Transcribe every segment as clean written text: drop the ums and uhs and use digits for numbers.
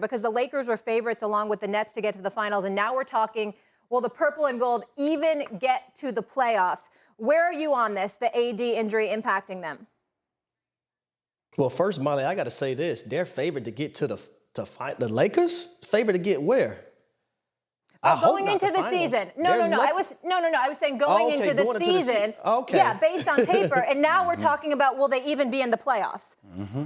because the Lakers were favorites along with the Nets to get to the finals. And now we're talking, will the purple and gold even get to the playoffs? Where are you on this, the AD injury impacting them? Well, first, Molly, I got to say this. They're favored to get to the Lakers? Favored to get where? Oh, going into the season. No. I was saying going into the season. Okay. Yeah, based on paper. And now we're talking about, will they even be in the playoffs? Mm-hmm.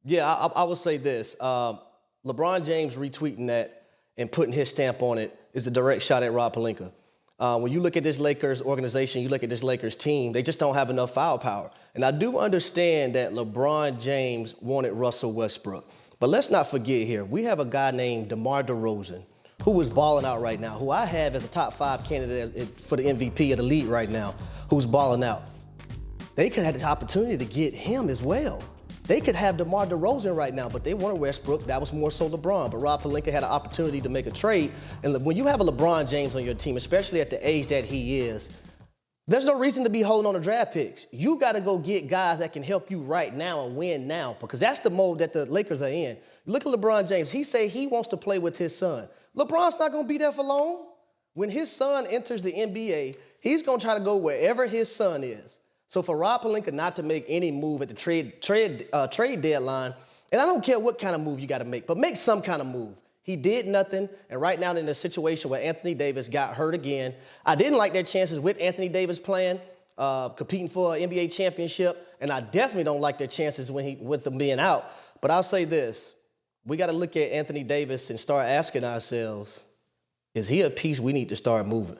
Yeah, I will say this. LeBron James retweeting that and putting his stamp on it is a direct shot at Rob Pelinka. When you look at this Lakers organization, you look at this Lakers team, they just don't have enough firepower. And I do understand that LeBron James wanted Russell Westbrook. But let's not forget here, we have a guy named DeMar DeRozan who is balling out right now, who I have as a top 5 candidate for the MVP of the league right now, who's balling out. They could have the opportunity to get him as well. They could have DeMar DeRozan right now, but they wanted Westbrook. That was more so LeBron. But Rob Pelinka had an opportunity to make a trade. And when you have a LeBron James on your team, especially at the age that he is, there's no reason to be holding on to draft picks. You got to go get guys that can help you right now and win now, because that's the mode that the Lakers are in. Look at LeBron James. He say he wants to play with his son. LeBron's not going to be there for long. When his son enters the NBA, he's going to try to go wherever his son is. So for Rob Pelinka not to make any move at the trade deadline, and I don't care what kind of move you got to make, but make some kind of move. He did nothing, and right now in a situation where Anthony Davis got hurt again. I didn't like their chances with Anthony Davis playing, competing for an NBA championship, and I definitely don't like their chances with them being out. But I'll say this. We got to look at Anthony Davis and start asking ourselves, is he a piece we need to start moving?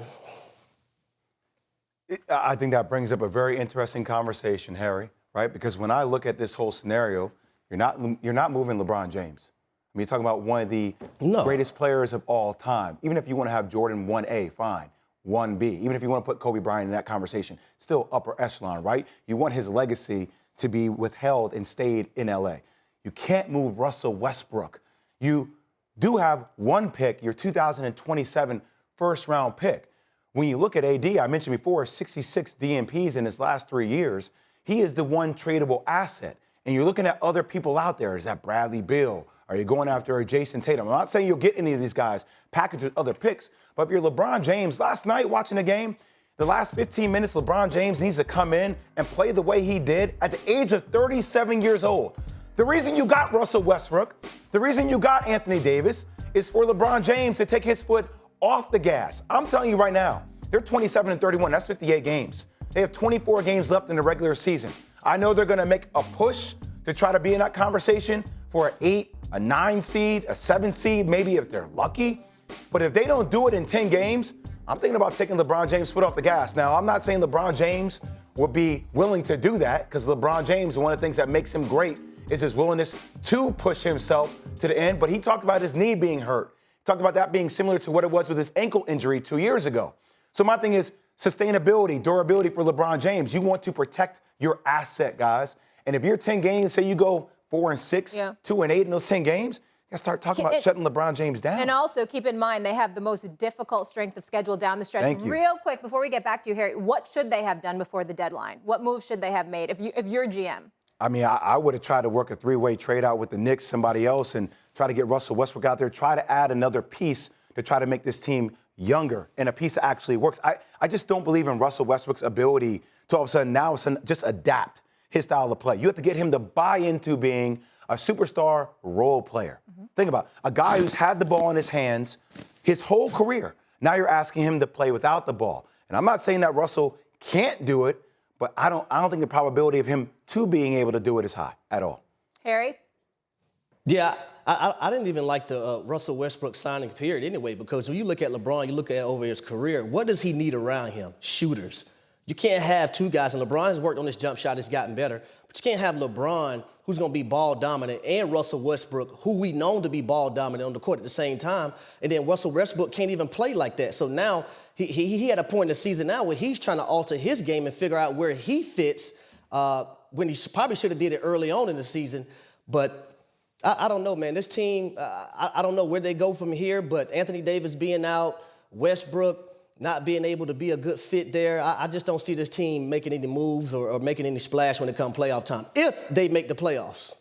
I think that brings up a very interesting conversation, Harry, right? Because when I look at this whole scenario, you're not moving LeBron James. I mean, you're talking about one of the greatest players of all time. Even if you want to have Jordan 1A, fine. 1B. Even if you want to put Kobe Bryant in that conversation, still upper echelon, right? You want his legacy to be withheld and stayed in LA. You can't move Russell Westbrook. You do have one pick, your 2027 first-round pick. When you look at AD, I mentioned before, 66 DNPs in his last 3 years. He is the one tradable asset. And you're looking at other people out there. Is that Bradley Beal? Are you going after a Jason Tatum? I'm not saying you'll get any of these guys packaged with other picks, but if you're LeBron James, last night watching the game, the last 15 minutes, LeBron James needs to come in and play the way he did at the age of 37 years old. The reason you got Russell Westbrook, the reason you got Anthony Davis is for LeBron James to take his foot off the gas. I'm telling you right now, they're 27-31. That's 58 games. They have 24 games left in the regular season. I know they're going to make a push to try to be in that conversation for an 8, a 9 seed, a 7 seed, maybe if they're lucky. But if they don't do it in 10 games, I'm thinking about taking LeBron James' foot off the gas. Now, I'm not saying LeBron James would be willing to do that, because LeBron James, one of the things that makes him great is his willingness to push himself to the end. But he talked about his knee being hurt. He talked about that being similar to what it was with his ankle injury 2 years ago. So my thing is sustainability, durability for LeBron James. You want to protect your asset, guys. And if you're 10 games, say you go 4-6, 2-8 in those 10 games, you got to start talking about shutting LeBron James down. And also keep in mind, they have the most difficult strength of schedule down the stretch. Thank you. Real quick, before we get back to you, Harry, what should they have done before the deadline? What moves should they have made if you're GM? I mean, I would have tried to work a 3-way trade out with the Knicks, somebody else, and try to get Russell Westbrook out there, try to add another piece to try to make this team younger and a piece that actually works. I just don't believe in Russell Westbrook's ability to all of a sudden now just adapt his style of play. You have to get him to buy into being a superstar role player. Think about it. A guy who's had the ball in his hands his whole career. Now you're asking him to play without the ball. And I'm not saying that Russell can't do it, but I don't think the probability of him to being able to do it is high at all. Harry? Yeah, I didn't even like the Russell Westbrook signing period anyway, because when you look at LeBron, you look at over his career, what does he need around him? Shooters. You can't have two guys, and LeBron has worked on his jump shot, it's gotten better, but you can't have LeBron, who's going to be ball dominant, and Russell Westbrook, who we known to be ball dominant on the court at the same time, and then Russell Westbrook can't even play like that. So now he had a point in the season now where he's trying to alter his game and figure out where he fits when he probably should have did it early on in the season. But I don't know, man. This team, I don't know where they go from here, but Anthony Davis being out, Westbrook not being able to be a good fit there, I just don't see this team making any moves or making any splash when it comes playoff time, if they make the playoffs.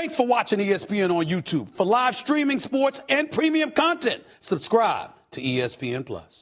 Thanks for watching ESPN on YouTube. For live streaming, sports, and premium content, subscribe to ESPN+.